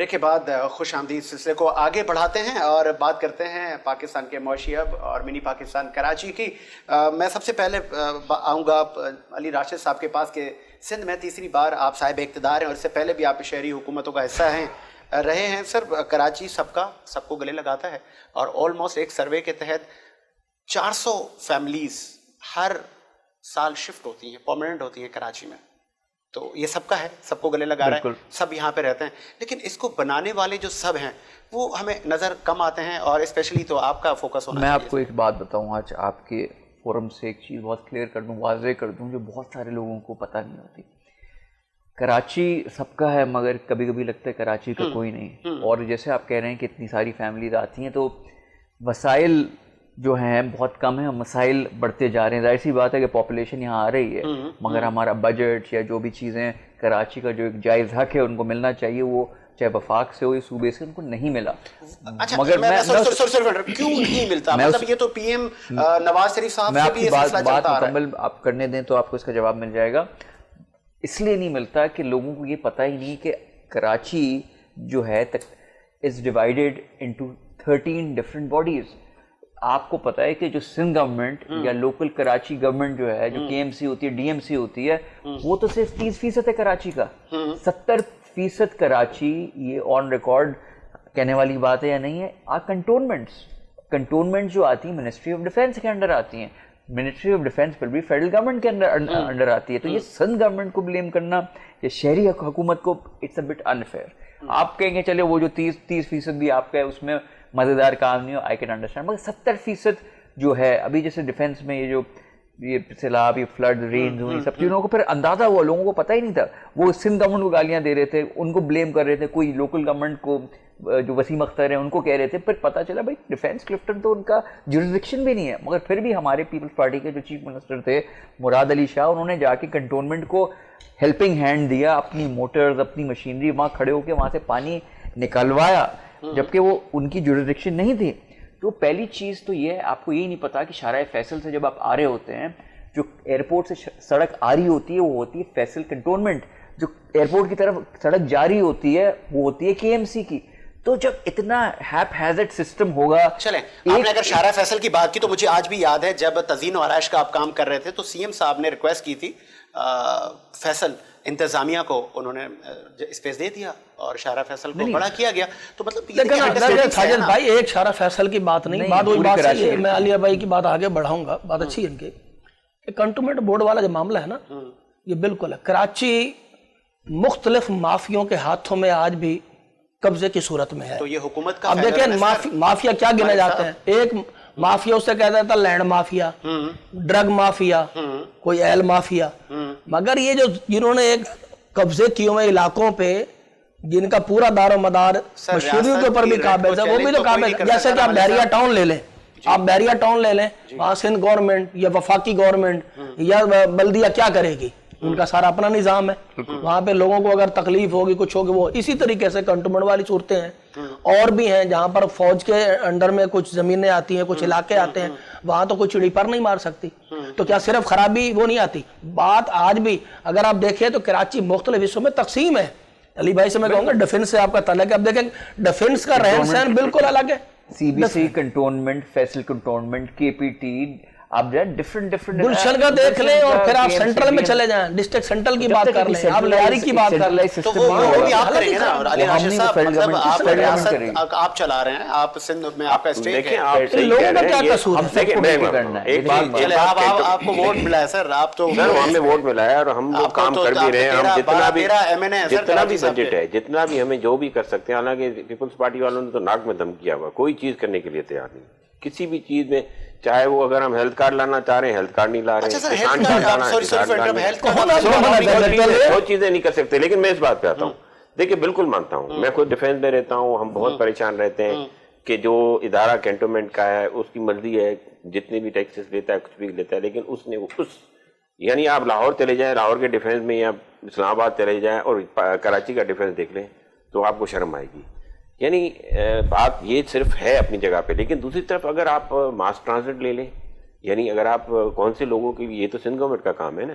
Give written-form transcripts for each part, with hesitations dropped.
Break کے بعد خوش آمدید سلسلے کو آگے بڑھاتے ہیں اور بات کرتے ہیں پاکستان کے معاشی ہب اور منی پاکستان کراچی کی. میں سب سے پہلے آؤں گا علی راشد صاحب کے پاس کہ سندھ میں تیسری بار آپ صاحب اقتدار ہیں اور اس سے پہلے بھی آپ شہری حکومتوں کا حصہ رہے ہیں. سر کراچی سب کو گلے لگاتا ہے اور آلموسٹ ایک سروے کے تحت 400 فیملیز ہر سال شفٹ ہوتی ہیں، پرماننٹ ہوتی ہیں کراچی میں. تو یہ سب کا ہے، سب کو گلے لگا رہا ہے، سب یہاں پہ رہتے ہیں، لیکن اس کو بنانے والے جو سب ہیں وہ ہمیں نظر کم آتے ہیں اور اسپیشلی تو آپ کا فوکس ہونا چاہیے. میں آپ کو ایک بات بتاؤں، آج آپ کے فورم سے ایک چیز بہت کلیئر کر دوں، واضح کر دوں، جو بہت سارے لوگوں کو پتہ نہیں ہوتی. کراچی سب کا ہے مگر کبھی کبھی لگتا ہے کراچی کا کوئی نہیں. اور جیسے آپ کہہ رہے ہیں کہ اتنی ساری فیملیز آتی ہیں تو وسائل جو ہیں بہت کم ہیں، مسائل بڑھتے جا رہے ہیں. ظاہر سی بات ہے کہ پاپولیشن یہاں آ رہی ہے مگر ہمارا بجٹ یا جو بھی چیزیں کراچی کا جو ایک جائز حق ہے ان کو ملنا چاہیے، وہ چاہے وفاق سے ہو یا صوبے سے، ان کو نہیں ملا. مگر کیوں نہیں ملتا؟ مطلب یہ تو پی ایم نواز شریف صاحب سے بھی یہ سلسلہ چلتا آ رہا ہے. مکمل آپ کرنے دیں تو آپ کو اس کا جواب مل جائے گا. اس لیے نہیں ملتا کہ لوگوں کو یہ پتہ ہی نہیں کہ کراچی جو ہے از ڈیوائیڈیڈ انٹو 13 ڈفرینٹ باڈیز. آپ کو پتہ ہے کہ جو سندھ گورنمنٹ یا لوکل کراچی گورنمنٹ جو ہے، جو کے ایم سی ہوتی ہے، ڈی ایم سی ہوتی ہے، وہ تو صرف 30% ہے کراچی کا. 70% کراچی، یہ آن ریکارڈ کہنے والی بات ہے یا نہیں ہے. کنٹونمنٹ جو آتی ہیں منسٹری آف ڈیفینس کے انڈر آتی ہیں. منسٹری آف ڈیفینس پر بھی فیڈرل گورنمنٹ کے انڈر آتی ہے. تو یہ سندھ گورنمنٹ کو بلیم کرنا یا شہری حکومت کو، اٹس اے بٹ انفیئر. آپ کہیں گے چلے وہ جو 30% بھی آپ کا ہے اس میں مزیدار کام نہیں ہو، آئی کین انڈرسٹینڈ، مگر 70% جو ہے ابھی جیسے ڈیفینس میں یہ سیلاب، یہ فلڈ، رینز ہوئی، سب چیزوں کو پھر اندازہ ہوا، لوگوں کو پتہ ہی نہیں تھا. وہ سندھ گورنمنٹ کو گالیاں دے رہے تھے، ان کو بلیم کر رہے تھے، کوئی لوکل گورنمنٹ کو جو وسیم اختر ہیں ان کو کہہ رہے تھے. پھر پتہ چلا بھائی ڈیفینس کلفٹن تو ان کا جورسڈکشن بھی نہیں ہے. مگر پھر بھی ہمارے پیپلز پارٹی کے جو چیف منسٹر تھے مراد علی شاہ، انہوں نے جا کے کنٹونمنٹ کو ہیلپنگ ہینڈ دیا، اپنی موٹرز، اپنی مشینری وہاں کھڑے ہو کے وہاں سے پانی نکلوایا جبکہ وہ ان کی جورسڈکشن نہیں تھی. تو پہلی چیز تو یہ ہے، آپ کو یہی نہیں پتا کہ شارع فیصل سے جب آپ آ رہے ہوتے ہیں، جو ایئرپورٹ سے سڑک آ رہی ہوتی ہے وہ ہوتی ہے فیصل کنٹونمنٹ، جو ایئرپورٹ کی طرف سڑک جاری ہوتی ہے وہ ہوتی ہے کے ایم سی کی. تو جب اتنا ہیپ ہیزڈ سسٹم ہوگا. چلیں، آپ نے اگر شارع فیصل کی بات کی تو مجھے آج بھی یاد ہے جب تزئین و آرائش کا آپ کام کر رہے تھے تو سی ایم صاحب نے ریکویسٹ کی تھی فیصل انتظامیہ کو، انہوں نے اسپیس دے دیا اور شارع فیصل کو بڑا کیا گیا. تو مطلب ساجد بھائی ایک شارع فیصل کی بات نہیں، بات وہی بات ہے. میں علیہ بھائی کی بات آگے بڑھاؤں گا، بات اچھی ہے ان کی کہ کنٹونمنٹ بورڈ والا جو معاملہ ہے نا، یہ بالکل ہے. کراچی مختلف مافیوں کے ہاتھوں میں آج بھی قبضے کی صورت میں ہے. تو یہ حکومت کا اب دیکھیں مافیا کیا گنے جاتے ہیں. ایک مافیا اسے کہتا تھا لینڈ مافیا، ڈرگ مافیا، کوئی ایل مافیا. مگر یہ جو جنہوں نے ایک قبضے کیے ہوئے علاقوں پہ جن کا پورا دار و مدار مشہوریوں کے اوپر بھی قابض ہے، وہ بھی تو قابض ہے. جیسے کہ آپ بحریہ ٹاؤن لے لیں، آپ بحریہ ٹاؤن لے لیں، وہاں سندھ گورنمنٹ یا وفاقی گورنمنٹ یا بلدیہ کیا کرے گی؟ ان کا سارا اپنا نظام ہے. وہاں پہ لوگوں کو اگر تکلیف ہوگی، کچھ ہوگی، وہ اسی طریقے سے کنٹونمنٹ والی صورتیں ہیں. اور بھی ہیں جہاں پر فوج کے انڈر میں کچھ زمینیں آتی ہیں، کچھ علاقے آتے ہیں، وہاں تو کوئی چڑی پر نہیں مار سکتی. تو کیا صرف خرابی وہ نہیں آتی؟ بات آج بھی اگر آپ دیکھیں تو کراچی مختلف حصوں میں تقسیم ہے. علی بھائی سے میں کہوں گا ڈیفنس سے آپ کا تعلق ہے. اب دیکھیں ڈیفنس کا رہن سہن بالکل الگ ہے. C B C cantonment, Faisal cantonment, K P T, آپ ڈفرنٹ گلشن کا دیکھ لیں اور پھر آپ سینٹرل میں چلے جائیں، ڈسٹرکٹ سینٹرل کی بات کر لیں، آپ لیاری کی بات کر لیں. تو وہ بھی آپ کریں گے نا علی راشد صاحب. مطلب آپ ریاست آپ چلا رہے ہیں، آپ سندھ میں آپ کا اسٹیٹ ہے، لوگوں کا کیا قصور ہے؟ آپ کو ووٹ ملا ہے سر، آپ تو ہمیں ووٹ ملا ہے اور ہم کام کر بھی رہے ہیں. ہم جتنا بھی بجٹ ہے، جتنا بھی ہمیں جو بھی کر سکتے ہیں، حالانکہ پیپلز پارٹی والوں نے تو ناک میں دم کیا ہوا، کوئی چیز کرنے کے لیے تیار نہیں کسی بھی چیز میں. چاہے وہ اگر ہم ہیلتھ کارڈ لانا چاہ رہے ہیں ہیلتھ کارڈ نہیں لا رہے ہیں، وہ چیزیں نہیں کر سکتے. لیکن میں اس بات پہ آتا ہوں، دیکھیں بالکل مانتا ہوں، میں خود ڈیفینس میں رہتا ہوں، ہم بہت پریشان رہتے ہیں کہ جو ادارہ کینٹونمنٹ کا ہے اس کی مرضی ہے، جتنے بھی ٹیکسز لیتا ہے کچھ بھی لیتا ہے، لیکن اس نے یعنی آپ لاہور چلے جائیں، لاہور کے ڈیفینس میں، یا اسلام آباد چلے جائیں اور کراچی کا ڈیفینس دیکھ لیں تو آپ کو شرم آئے گی. یعنی بات یہ صرف ہے اپنی جگہ پہ، لیکن دوسری طرف اگر آپ ماس ٹرانزٹ لے لیں، یعنی اگر آپ کون سے لوگوں کی، یہ تو سندھ گورنمنٹ کا کام ہے نا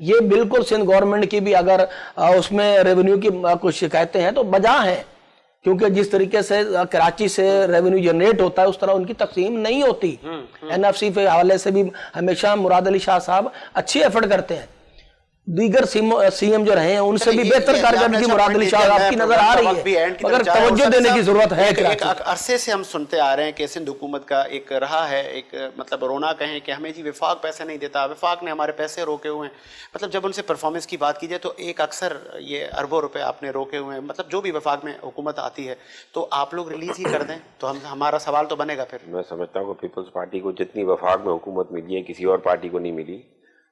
یہ بالکل سندھ گورنمنٹ کی بھی اگر اس میں ریونیو کی کچھ شکایتیں ہیں تو بجا ہیں، کیونکہ جس طریقے سے کراچی سے ریونیو جنریٹ ہوتا ہے اس طرح ان کی تقسیم نہیں ہوتی۔ این ایف سی کے حوالے سے بھی ہمیشہ مراد علی شاہ صاحب اچھی ایفرٹ کرتے ہیں، دیگر سی ایم جو رہے ہیں ان سے بھی بہتر کارکردگی مراد علی شاہ صاحب کی نظر آ رہی ہے، مگر توجہ دینے کی ضرورت ہے۔ ایک عرصے سے ہم سنتے آ رہے ہیں کہ سندھ حکومت کا ایک رہا ہے ایک مطلب رونا کہیں کہ ہمیں جی وفاق پیسے نہیں دیتا، وفاق نے ہمارے پیسے روکے ہوئے ہیں، مطلب جب ان سے پرفارمنس کی بات کی جائے تو ایک اکثر یہ اربوں روپے آپ نے روکے ہوئے ہیں، مطلب جو بھی وفاق میں حکومت آتی ہے تو آپ لوگ ریلیز ہی کر دیں تو ہمارا سوال تو بنے گا پھر۔ میں سمجھتا ہوں کہ پیپلز پارٹی کو جتنی وفاق میں حکومت ملی ہے کسی اور پارٹی کو نہیں ملی،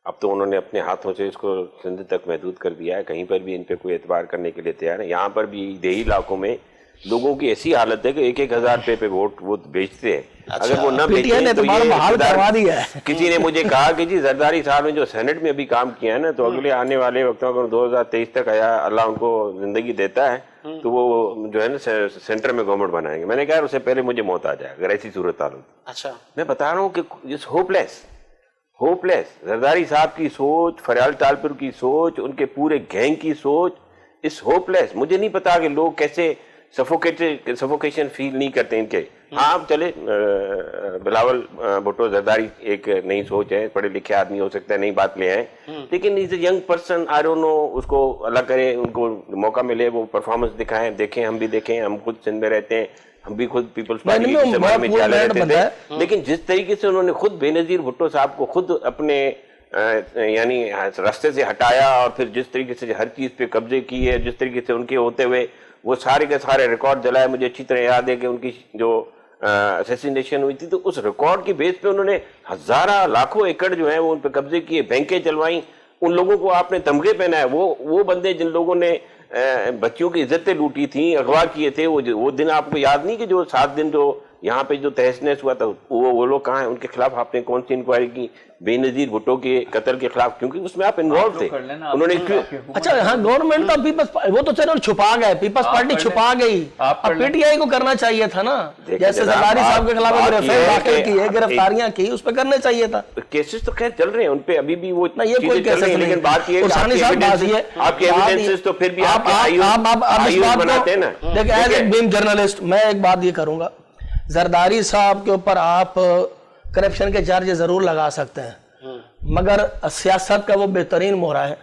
اب تو انہوں نے اپنے ہاتھوں سے اس کو سندھ تک محدود کر دیا ہے، کہیں پر بھی ان پہ کوئی اعتبار کرنے کے لیے تیار ہے۔ یہاں پر بھی دیہی علاقوں میں لوگوں کی ایسی حالت ہے کہ 1,000 روپے پہ ووٹ وہ بیچتے ہیں، اگر وہ نہ بیچیں تو یہ کسی نے مجھے کہا کہ جی زرداری صاحب نے جو سینٹ میں ابھی کام کیا ہے نا تو اگلے آنے والے وقتوں میں 2023 تک آیا اللہ ان کو زندگی دیتا ہے تو وہ جو ہے نا سینٹر میں گورنمنٹ بنائیں گے۔ میں نے کہا اس سے پہلے مجھے موت آ جائے اگر ایسی صورتحال ہو۔ اچھا میں بتا رہا ہوں کہ جس ہوپلیس زرداری صاحب کی سوچ، فریال تالپور کی سوچ، ان کے پورے گینگ کی سوچ، اس ہوپلیس مجھے نہیں پتا کہ لوگ کیسے سفوکیشن فیل نہیں کرتے ان کے۔ ہاں چلے بلاول بھٹو زرداری ایک نئی سوچ ہے، پڑھے لکھے آدمی ہو سکتا ہے نئی بات لے آئے، لیکن is a young person, I don't know, اس کو اللہ کرے ان کو موقع ملے وہ پرفارمنس دکھائیں، دیکھیں ہم بھی دیکھیں، ہم خود سندھ میں رہتے ہیں، ہم بھی خود پیپلز پارٹی کے استعمال میں چالے رہتے تھے، لیکن جس طریقے سے انہوں نے خود بے نظیر بھٹو صاحب کو خود اپنے یعنی راستے سے ہٹایا اور پھر جس طریقے سے ہر چیز پہ قبضے کیے، جس طریقے سے ان کے ہوتے ہوئے وہ سارے کے سارے ریکارڈ جلائے، مجھے اچھی طرح یاد ہے کہ ان کی جو اسیسینیشن ہوئی تھی تو اس ریکارڈ کی بیس پہ انہوں نے ہزارہ لاکھوں ایکڑ جو ہیں وہ ان پہ قبضے کیے، بینکیں چلوائیں، ان لوگوں کو آپ نے تمغے پہنائے، وہ بندے جن لوگوں نے بچیوں کی عزتیں لوٹی تھیں، اغوا کیے تھے، وہ دن آپ کو یاد نہیں کہ جو 7 دن جو یہاں پہ جو تہس نہس ہوا تھا وہ لوگ کہاں ہیں؟ ان کے خلاف آپ نے کون سی انکوائری کی؟ بے نظیر بھٹو کے قتل کے خلاف، کیونکہ اس میں آپ انوالو تھے، انہوں نے اچھا ہاں گورنمنٹ تو پیپلز وہ تو چلو چھپا گئے، پیپلز پارٹی چھپا گئی، اب پی ٹی آئی کو کرنا چاہیے تھا نا، جیسے زرداری صاحب کے خلاف ریفرنس داخل کیے، گرفتاریاں کی، اس پہ کرنے چاہیے تھا۔ کیسز تو خیر چل رہے ہیں ان پہ ابھی بھی، وہ یہ کوئی کیسز نہیں، لیکن بات یہ ہے آپ کے ایویڈنسز تو پھر بھی آپ اس بات کو دیکھیں ایز اے بینگ جرنلسٹ میں ایک بات یہ کروں گا، زرداری صاحب کے اوپر آپ کرپشن کے چارج ضرور لگا سکتے ہیں، مگر سیاست کا وہ بہترین مہرہ ہے۔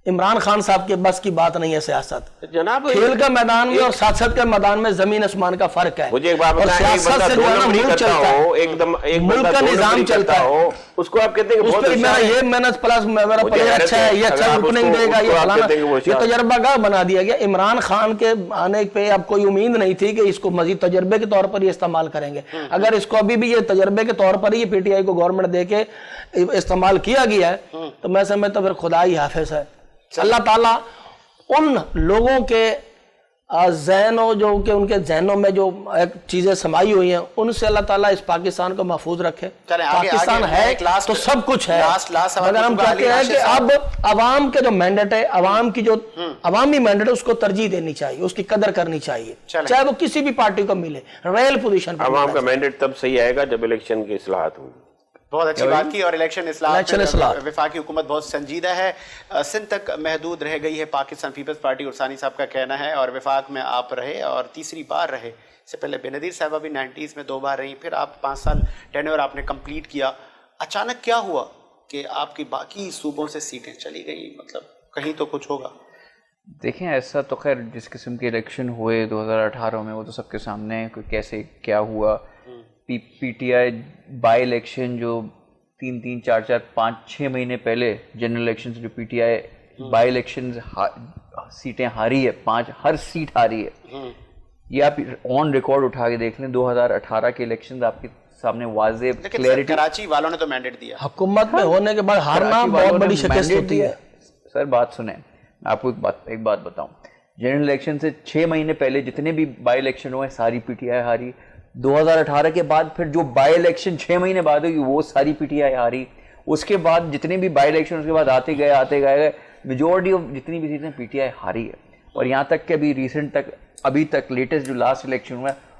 عمران خان صاحب کے بس کی بات نہیں ہے سیاست، جناب کھیل کا میدان میں اور سیاست کے میدان میں زمین آسمان کا فرق ہے، مجھے ایک بات اور سیاست سے جو ہے نا ملک چلتا ہے، ملک کا نظام چلتا ہے، اس کو آپ کہتے ہیں اس پہ میرا یہ محنت پلس میرا پلیئر اچھا ہے، یہ اچھا اوپننگ دے گا، یہ فلانا، یہ تجربہ گاہ بنا دیا گیا۔ عمران خان کے آنے پہ اب کوئی امید نہیں تھی کہ اس کو مزید تجربے کے طور پر یہ استعمال کریں گے، اگر اس کو ابھی بھی یہ تجربے کے طور پر یہ پی ٹی آئی کو گورنمنٹ دے کے استعمال کیا گیا ہے تو میں سمجھتا پھر خدا ہی حافظ ہے۔ اللہ تعالیٰ ان لوگوں کے ذہنوں جو کہ ان کے ذہنوں میں جو ایک چیزیں سمائی ہوئی ہیں ان سے اللہ تعالیٰ اس پاکستان کو محفوظ رکھے۔ پاکستان ہے تو سب کچھ ہے، مگر ہم چاہتے ہیں کہ اب عوام کے جو مینڈیٹ ہے، عوام کی جو عوامی مینڈیٹ ہے اس کو ترجیح دینی چاہیے، اس کی قدر کرنی چاہیے، چاہے وہ کسی بھی پارٹی کو ملے، ریل پوزیشن پر۔ عوام کا مینڈیٹ تب صحیح آئے گا جب الیکشن کی اصلاحات ہوں گی۔ بہت اچھی بات کی، اور الیکشن اصلاح وفاقی حکومت بہت سنجیدہ ہے، سندھ تک محدود رہ گئی ہے پاکستان پیپلز پارٹی، اور ثانی صاحب کا کہنا ہے، اور وفاق میں آپ رہے اور تیسری بار رہے، اس سے پہلے بے نظیر صاحبہ بھی 90s میں 2 بار رہی، پھر آپ 5 سال ٹینیور آپ نے کمپلیٹ کیا، اچانک کیا ہوا کہ آپ کی باقی صوبوں سے سیٹیں چلی گئی؟ مطلب کہیں تو کچھ ہوگا۔ دیکھیں ایسا تو خیر جس قسم کے الیکشن ہوئے 2018 میں وہ تو سب کے سامنے ہے کہ کیسے کیا ہوا۔ P T I by election جو 3 4 5 6 مہینے پہلے جنرل الیکشن جو P T I by election سیٹیں ہاری ہے، 5 ہر سیٹ ہاری ہے، یہ آپ آن ریکارڈ اٹھا کے دیکھ لیں 2018 کے الیکشن آپ کے سامنے واضح کلیئرٹی۔ کراچی والوں نے تو مینڈیٹ دیا، حکومت میں ہونے کے بعد ہارنا بہت بڑی شکست ہوتی ہے۔ سر بات سنیں، آپ کو ایک بات بتاؤں، جنرل الیکشن سے 6 مہینے پہلے جتنے بھی بائی الیکشن ہوئے ساری پی ٹی آئی ہاری، 2018 کے بعد پھر جو بائی الیکشن 6 مہینے بعد ہوگی وہ ساری پی ٹی آئی ہاری، اس کے بعد جتنے بھی بائی الیکشن اس کے بعد آتے گئے میجورٹی آف جتنی بھی سیٹیں پی ٹی آئی ہاری ہے، اور یہاں تک کہ ابھی ریسنٹ تک ابھی تک لیٹسٹ جو لاسٹ الیکشن ہوا ہے